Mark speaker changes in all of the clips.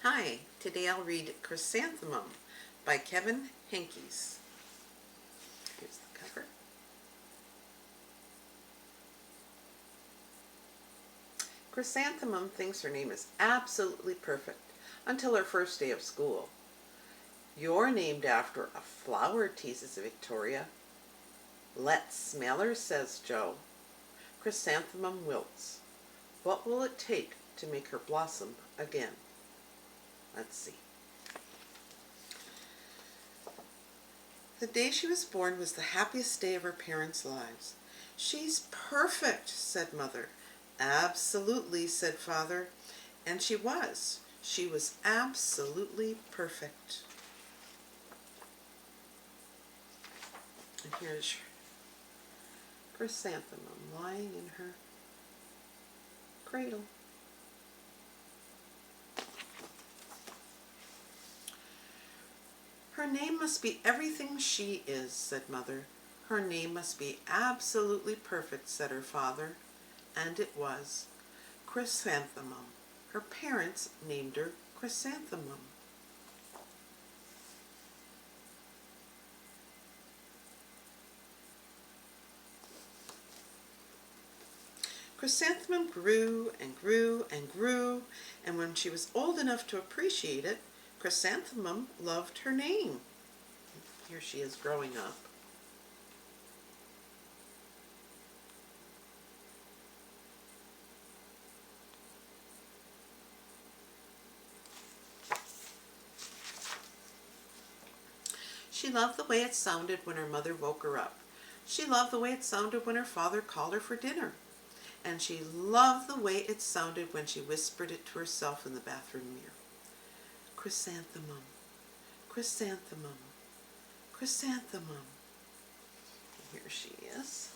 Speaker 1: Hi, today I'll read Chrysanthemum by Henkes. Here's the cover. Chrysanthemum thinks her name is absolutely perfect until her first day of school. "You're named after a flower," teases Victoria. "Let's smell her," says Joe. Chrysanthemum wilts. What will it take to make her blossom again? Let's see. The day she was born was the happiest day of her parents' lives. "She's perfect," said Mother. "Absolutely," said Father. And she was. She was absolutely perfect. And here's Chrysanthemum lying in her cradle. "Her name must be everything she is," said Mother. "Her name must be absolutely perfect," said her father. And it was. Chrysanthemum. Her parents named her Chrysanthemum. Chrysanthemum grew and grew and grew, and when she was old enough to appreciate it, Chrysanthemum loved her name. Here she is growing up. She loved the way it sounded when her mother woke her up. She loved the way it sounded when her father called her for dinner. And she loved the way it sounded when she whispered it to herself in the bathroom mirror. Chrysanthemum, chrysanthemum, chrysanthemum. Here she is.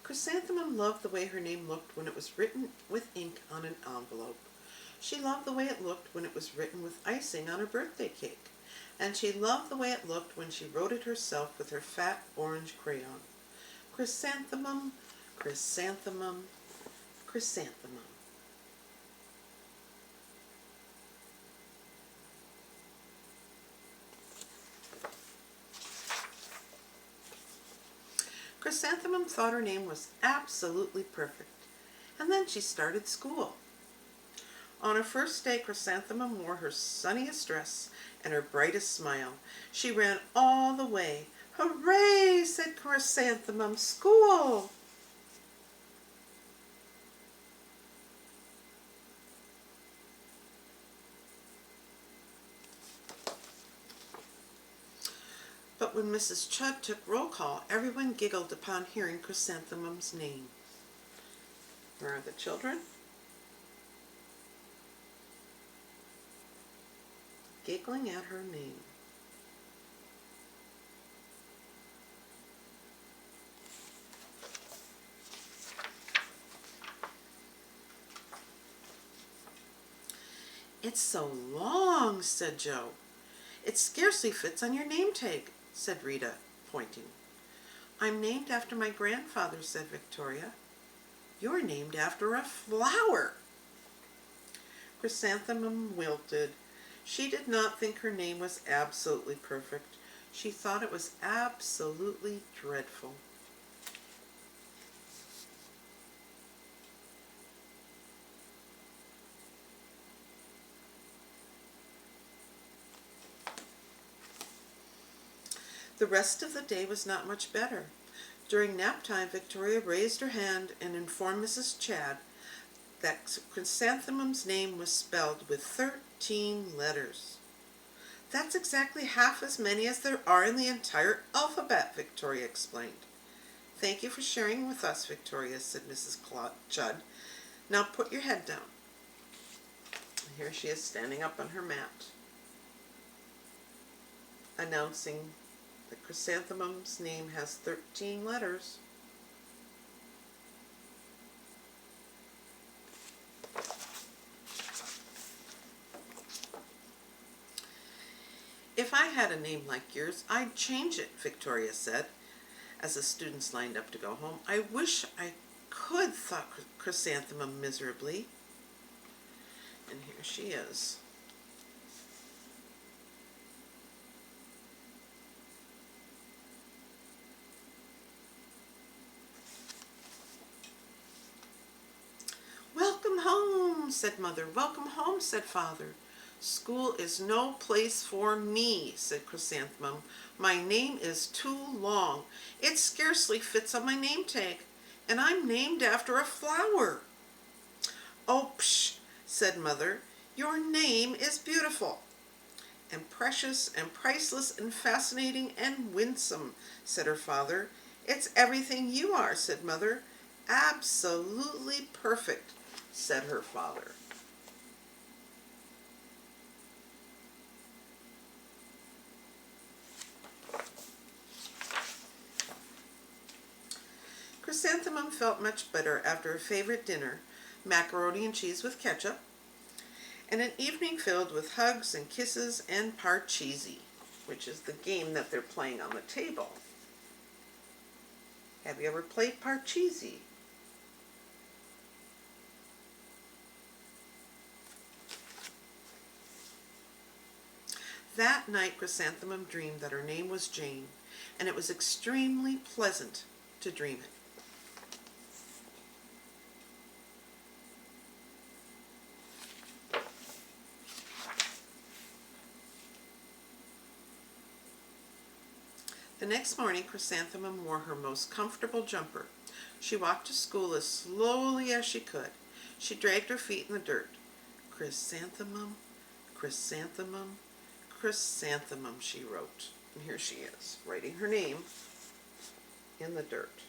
Speaker 1: Chrysanthemum loved the way her name looked when it was written with ink on an envelope. She loved the way it looked when it was written with icing on a birthday cake. And she loved the way it looked when she wrote it herself with her fat orange crayon. Chrysanthemum, chrysanthemum, chrysanthemum. Chrysanthemum thought her name was absolutely perfect. And then she started school. On her first day, Chrysanthemum wore her sunniest dress and her brightest smile. She ran all the way. "Hooray!" said Chrysanthemum. "School!" But when Mrs. Chudd took roll call, everyone giggled upon hearing Chrysanthemum's name. Where are the children? Giggling at her name. "It's so long," said Joe. "It scarcely fits on your name tag," said Rita, pointing. "I'm named after my grandfather," said Victoria. "You're named after a flower." Chrysanthemum wilted. She did not think her name was absolutely perfect. She thought it was absolutely dreadful. The rest of the day was not much better. During nap time, Victoria raised her hand and informed Mrs. Chudd that Chrysanthemum's name was spelled with 13 letters. "That's exactly half as many as there are in the entire alphabet," Victoria explained. "Thank you for sharing with us, Victoria," said Mrs. Chudd. "Now put your head down." Here she is standing up on her mat, announcing that Chrysanthemum's name has 13 letters. "If I had a name like yours, I'd change it, Victoria said, as the students lined up to go home. I wish I could, thought Chrysanthemum miserably. And here she is. Welcome home, said Mother. Welcome home, said Father. School is no place for me, said Chrysanthemum. My name is too long. It scarcely fits on my name tag, and I'm named after a flower. Oh, psh, said Mother. Your name is beautiful, and precious, and priceless, and fascinating, and winsome, said her father. It's everything you are, said Mother. Absolutely perfect, said her father. Chrysanthemum felt much better after her favorite dinner, macaroni and cheese with ketchup, and an evening filled with hugs and kisses and parcheesi, which is the game that they're playing on the table. Have you ever played parcheesi? That night Chrysanthemum dreamed that her name was Jane, and it was extremely pleasant to dream it. The next morning Chrysanthemum wore her most comfortable jumper. She walked to school as slowly as she could. She dragged her feet in the dirt. Chrysanthemum, Chrysanthemum, Chrysanthemum, she wrote. And here she is, writing her name in the dirt.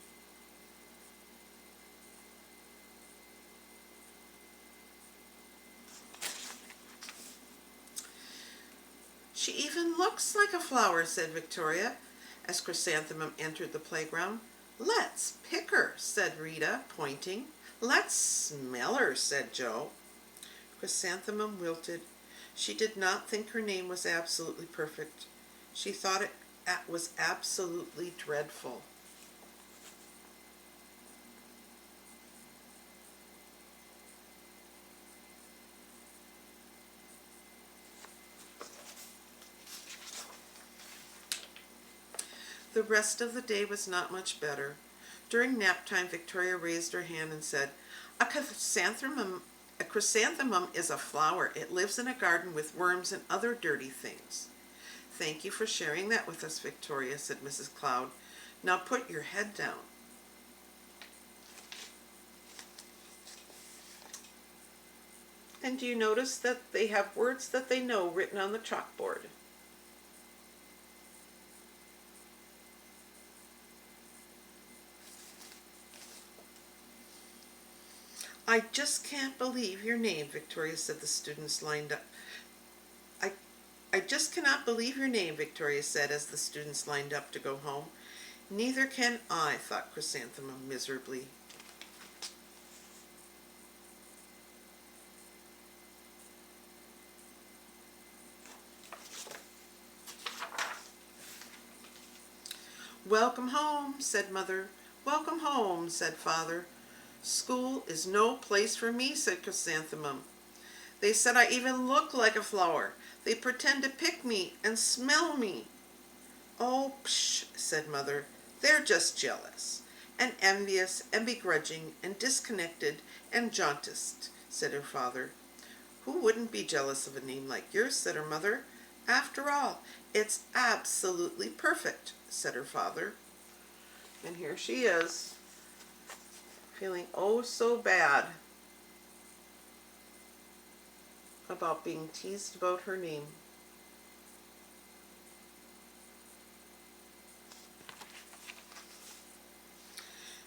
Speaker 1: She even looks like a flower, said Victoria, as Chrysanthemum entered the playground. Let's pick her, said Rita, pointing. Let's smell her, said Joe. Chrysanthemum wilted. She did not think her name was absolutely perfect. She thought it was absolutely dreadful. The rest of the day was not much better. During nap time, Victoria raised her hand and said, A chrysanthemum is a flower. It lives in a garden with worms and other dirty things. Thank you for sharing that with us, Victoria, said Mrs. Cloud. Now put your head down. And do you notice that they have words that they know written on the chalkboard? I just can't believe your name, Victoria said. The students lined up. I just cannot believe your name, Victoria said as the students lined up to go home. Neither can I, thought Chrysanthemum miserably. Welcome home, said Mother. Welcome home, said Father. School is no place for me, said Chrysanthemum. They said I even look like a flower. They pretend to pick me and smell me. Oh, psh, said Mother. They're just jealous, and envious, and begrudging, and disconnected, and jaundiced, said her father. Who wouldn't be jealous of a name like yours, said her mother. After all, it's absolutely perfect, said her father. And here she is, feeling oh so bad about being teased about her name.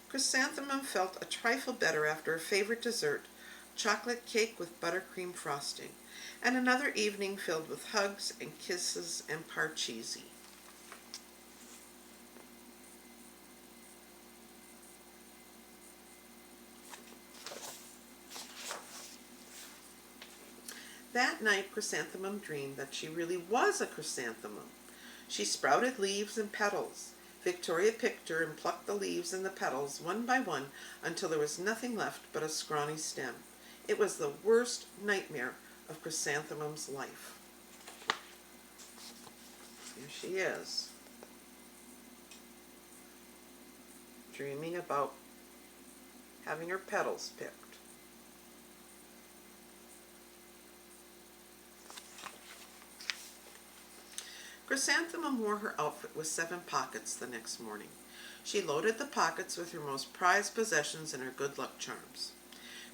Speaker 1: Chrysanthemum felt a trifle better after her favorite dessert, chocolate cake with buttercream frosting, and another evening filled with hugs and kisses and parcheesi. That night Chrysanthemum dreamed that she really was a chrysanthemum. She sprouted leaves and petals. Victoria picked her and plucked the leaves and the petals one by one until there was nothing left but a scrawny stem. It was the worst nightmare of Chrysanthemum's life. Here she is, dreaming about having her petals picked. Chrysanthemum wore her outfit with 7 pockets the next morning. She loaded the pockets with her most prized possessions and her good luck charms.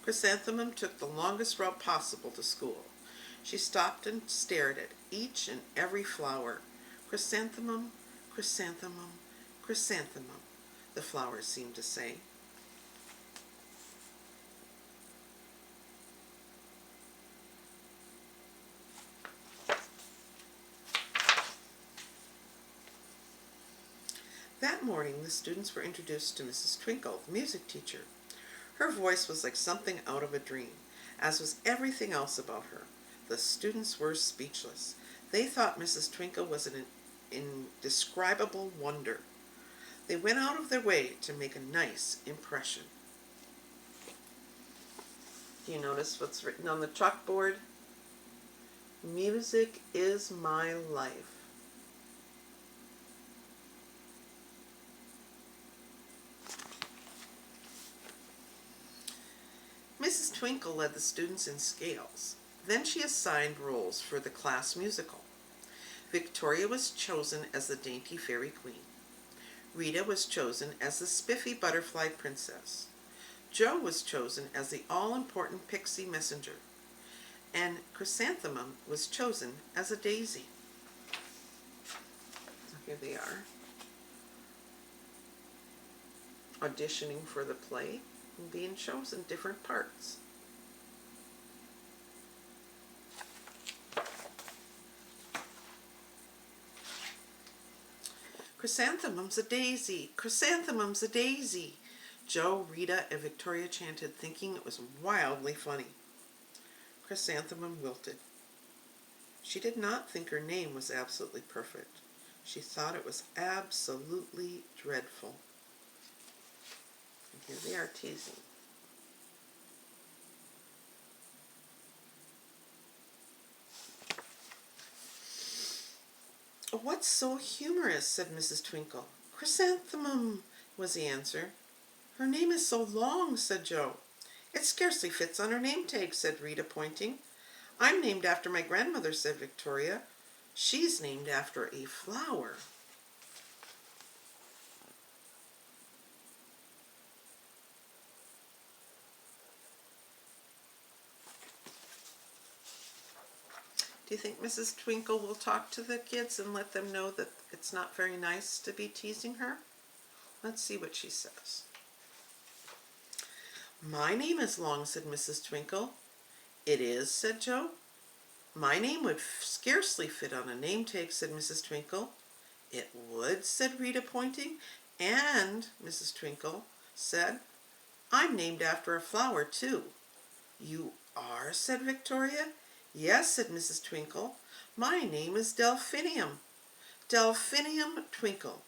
Speaker 1: Chrysanthemum took the longest route possible to school. She stopped and stared at each and every flower. Chrysanthemum, chrysanthemum, chrysanthemum, the flowers seemed to say. That morning, the students were introduced to Mrs. Twinkle, the music teacher. Her voice was like something out of a dream, as was everything else about her. The students were speechless. They thought Mrs. Twinkle was an indescribable wonder. They went out of their way to make a nice impression. Do you notice what's written on the chalkboard? Music is my life. Mrs. Twinkle led the students in scales. Then she assigned roles for the class musical. Victoria was chosen as the dainty fairy queen. Rita was chosen as the spiffy butterfly princess. Jo was chosen as the all-important pixie messenger. And Chrysanthemum was chosen as a daisy. So here they are, auditioning for the play and being chosen different parts. Chrysanthemum's a daisy, chrysanthemum's a daisy, Jo, Rita, and Victoria chanted, thinking it was wildly funny. Chrysanthemum wilted. She did not think her name was absolutely perfect. She thought it was absolutely dreadful. And here they are teasing. What's so humorous, said Mrs. Twinkle. Chrysanthemum, was the answer. Her name is so long, said Jo. It scarcely fits on her name tag, said Rita, pointing. I'm named after my grandmother, said Victoria. She's named after a flower. Do you think Mrs. Twinkle will talk to the kids and let them know that it's not very nice to be teasing her? Let's see what she says. My name is long, said Mrs. Twinkle. It is, said Jo. My name would scarcely fit on a name tag, said Mrs. Twinkle. It would, said Rita, pointing. And, Mrs. Twinkle said, I'm named after a flower, too. You are, said Victoria. Yes, said Mrs. Twinkle. My name is Delphinium. Delphinium Twinkle.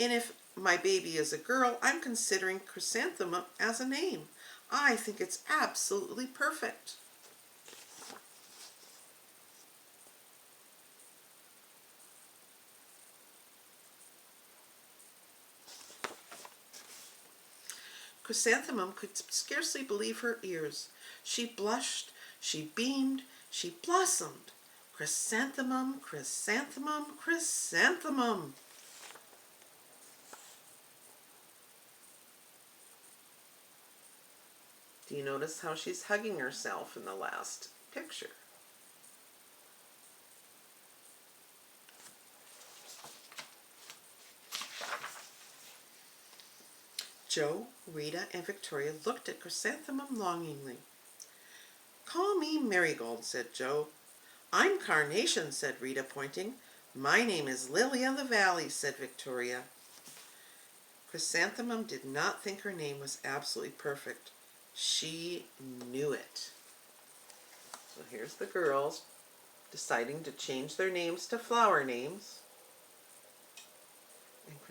Speaker 1: And if my baby is a girl, I'm considering Chrysanthemum as a name. I think it's absolutely perfect. Chrysanthemum could scarcely believe her ears. She blushed, she beamed, she blossomed. Chrysanthemum, chrysanthemum, chrysanthemum. Do you notice how she's hugging herself in the last picture? Jo, Rita, and Victoria looked at Chrysanthemum longingly. Call me Marigold, said Jo. I'm Carnation, said Rita, pointing. My name is Lily of the Valley, said Victoria. Chrysanthemum did not think her name was absolutely perfect. She knew it. So here's the girls deciding to change their names to flower names.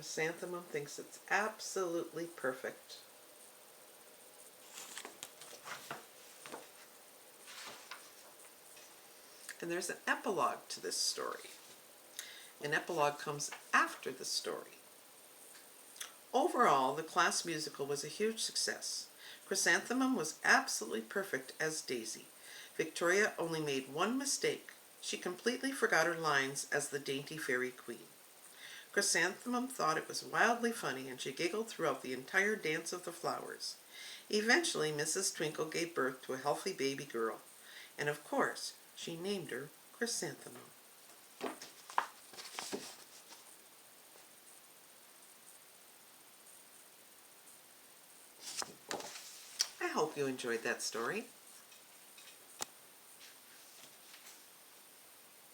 Speaker 1: Chrysanthemum thinks it's absolutely perfect. And there's an epilogue to this story. An epilogue comes after the story. Overall, the class musical was a huge success. Chrysanthemum was absolutely perfect as Daisy. Victoria only made one mistake. She completely forgot her lines as the dainty fairy queen. Chrysanthemum thought it was wildly funny, and she giggled throughout the entire dance of the flowers. Eventually, Mrs. Twinkle gave birth to a healthy baby girl, and of course, she named her Chrysanthemum. I hope you enjoyed that story.